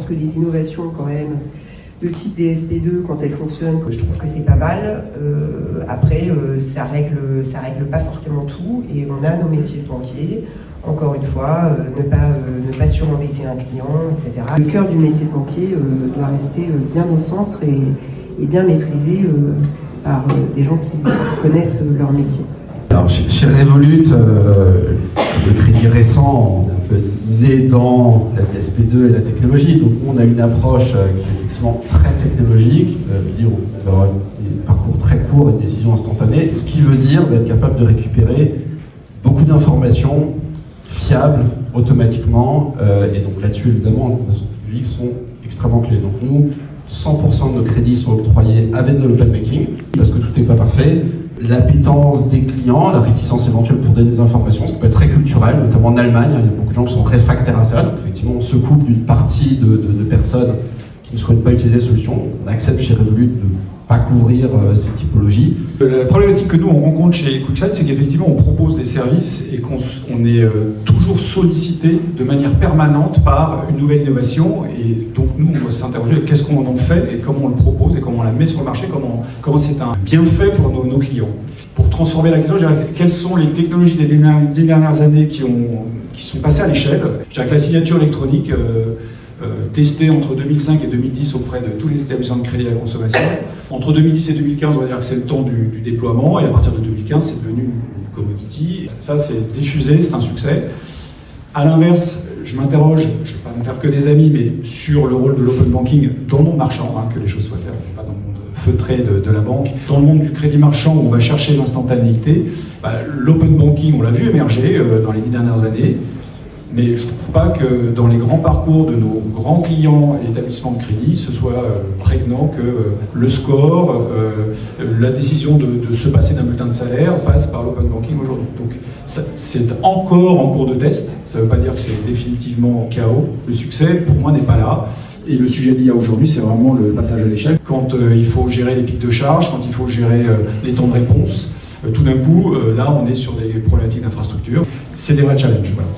pense que des innovations quand même de type DSP2, quand elles fonctionnent, je trouve que c'est pas mal. Après, ça règle pas forcément tout, et on a nos métiers de banquier. Encore une fois, ne pas surendetter un client, etc. Le cœur du métier de banquier doit rester bien au centre et bien maîtrisé par des gens qui connaissent leur métier. Alors, chez Revolut, le crédit récent, on est un peu né dans la DSP2 et la technologie. Donc, on a une approche qui est effectivement très technologique. On va avoir un parcours très court et une décision instantanée, ce qui veut dire d'être capable de récupérer beaucoup d'informations fiables automatiquement. Et donc là-dessus, évidemment, les informations publiques sont extrêmement clés. Donc nous, 100% de nos crédits sont octroyés avec de l'open banking, parce que tout n'est pas parfait. L'appétence des clients, la réticence éventuelle pour donner des informations, ça peut être très culturel, notamment en Allemagne, il y a beaucoup de gens qui sont réfractaires à ça. Donc effectivement, on se coupe d'une partie de personnes qui ne souhaitent pas utiliser la solution. On accepte chez Revolut de ne pas couvrir ces typologies. La problématique que nous on rencontre chez QuickSight, c'est qu'effectivement on propose des services et qu'on est toujours sollicité de manière permanente par une nouvelle innovation, et donc nous on doit s'interroger qu'est-ce qu'on en fait et comment on le propose et comment on la met sur le marché, comment c'est un bienfait pour nos clients. Pour transformer la question, je dirais quelles sont les technologies des 10 dernières années qui sont passées à l'échelle. Je dirais que la signature électronique testé entre 2005 et 2010 auprès de tous les établissements de crédit à la consommation. Entre 2010 et 2015, on va dire que c'est le temps du déploiement, et à partir de 2015, c'est devenu une commodity. Ça, c'est diffusé, c'est un succès. À l'inverse, je m'interroge, je ne vais pas me faire que des amis, mais sur le rôle de l'open banking dans le monde marchand, que les choses soient claires, pas dans le monde feutré de la banque. Dans le monde du crédit marchand, où on va chercher l'instantanéité, l'open banking, on l'a vu émerger dans les 10 dernières années. Mais je ne trouve pas que dans les grands parcours de nos grands clients et établissements de crédit, ce soit prégnant que le score, la décision de se passer d'un bulletin de salaire passe par l'open banking aujourd'hui. Donc c'est encore en cours de test, ça ne veut pas dire que c'est définitivement chaos. Le succès, pour moi, n'est pas là. Et le sujet de l'IA aujourd'hui, c'est vraiment le passage à l'échelle. Quand il faut gérer les pics de charge, quand il faut gérer les temps de réponse, tout d'un coup, là, on est sur des problématiques d'infrastructure. C'est des vrais challenges. Voilà.